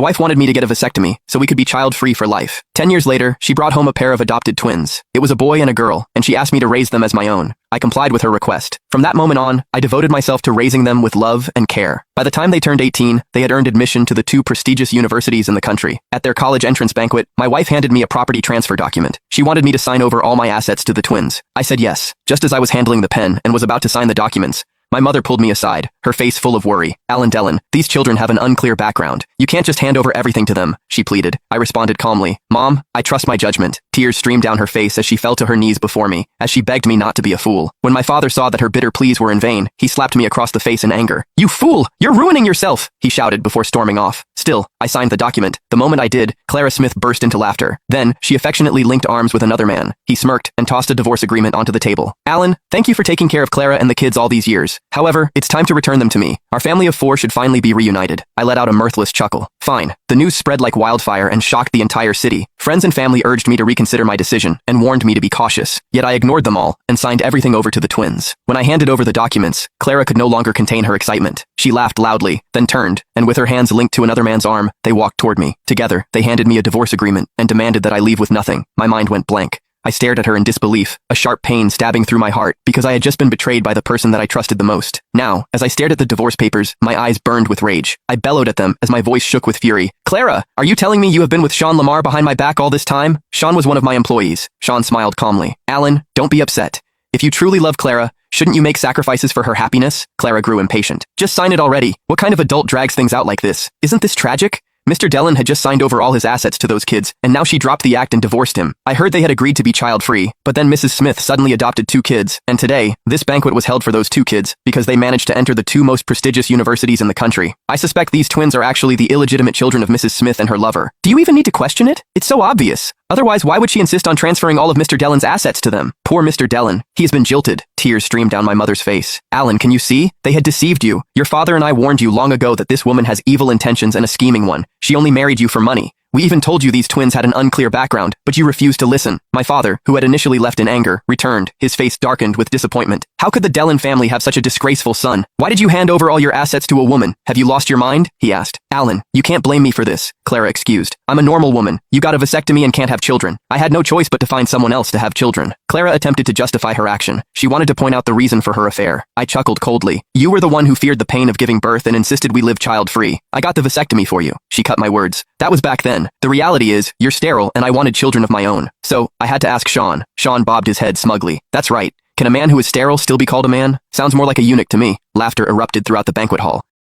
My wife wanted me to get a vasectomy so we could be child-free for life. 10 years later, she brought home a pair of adopted twins. It was a boy and a girl, and she asked me to raise them as my own. I complied with her request. From that moment on, I devoted myself to raising them with love and care. By the time they turned 18, they had earned admission to the 2 prestigious universities in the country. At their college entrance banquet, my wife handed me a property transfer document. She wanted me to sign over all my assets to the twins. I said yes. Just as I was handling the pen and was about to sign the documents, my mother pulled me aside, her face full of worry. Alan Dellon, these children have an unclear background. You can't just hand over everything to them, she pleaded. I responded calmly, Mom, I trust my judgment. Tears streamed down her face as she fell to her knees before me, as she begged me not to be a fool. When my father saw that her bitter pleas were in vain, he slapped me across the face in anger. You fool! You're ruining yourself! He shouted before storming off. Still, I signed the document. The moment I did, Clara Smith burst into laughter. Then, she affectionately linked arms with another man. He smirked and tossed a divorce agreement onto the table. Alan, thank you for taking care of Clara and the kids all these years. However, it's time to return them to me. Our family of 4 should finally be reunited. I let out a mirthless chuckle. Fine. The news spread like wildfire and shocked the entire city. Friends and family urged me to reconsider my decision and warned me to be cautious. Yet I ignored them all and signed everything over to the twins. When I handed over the documents, Clara could no longer contain her excitement. She laughed loudly, then turned, and with her hands linked to another man's arm, they walked toward me. Together, they handed me a divorce agreement and demanded that I leave with nothing. My mind went blank. I stared at her in disbelief, a sharp pain stabbing through my heart because I had just been betrayed by the person that I trusted the most. Now, as I stared at the divorce papers, my eyes burned with rage. I bellowed at them as my voice shook with fury. Clara, are you telling me you have been with Sean Lamar behind my back all this time? Sean was one of my employees. Sean smiled calmly. Alan, don't be upset. If you truly love Clara, shouldn't you make sacrifices for her happiness? Clara grew impatient. Just sign it already. What kind of adult drags things out like this? Isn't this tragic? Mr. Dellon had just signed over all his assets to those kids, and now she dropped the act and divorced him. I heard they had agreed to be child-free, but then Mrs. Smith suddenly adopted 2 kids, and today, this banquet was held for those 2 kids because they managed to enter the 2 most prestigious universities in the country. I suspect these twins are actually the illegitimate children of Mrs. Smith and her lover. Do you even need to question it? It's so obvious. Otherwise, why would she insist on transferring all of Mr. Dellon's assets to them? Poor Mr. Dellon. He has been jilted. Tears streamed down my mother's face. Alan, can you see? They had deceived you. Your father and I warned you long ago that this woman has evil intentions and a scheming one. She only married you for money. We even told you these twins had an unclear background, but you refused to listen. My father, who had initially left in anger, returned, his face darkened with disappointment. How could the Dellon family have such a disgraceful son? Why did you hand over all your assets to a woman? Have you lost your mind? He asked. Alan, you can't blame me for this, Clara excused. I'm a normal woman. You got a vasectomy and can't have children. I had no choice but to find someone else to have children. Clara attempted to justify her action. She wanted to point out the reason for her affair. I chuckled coldly. You were the one who feared the pain of giving birth and insisted we live child-free. I got the vasectomy for you. She cut my words. That was back then. The reality is, you're sterile and I wanted children of my own. So, I had to ask Sean. Sean bobbed his head smugly. That's right. Can a man who is sterile still be called a man? Sounds more like a eunuch to me. Laughter erupted throughout the banquet hall.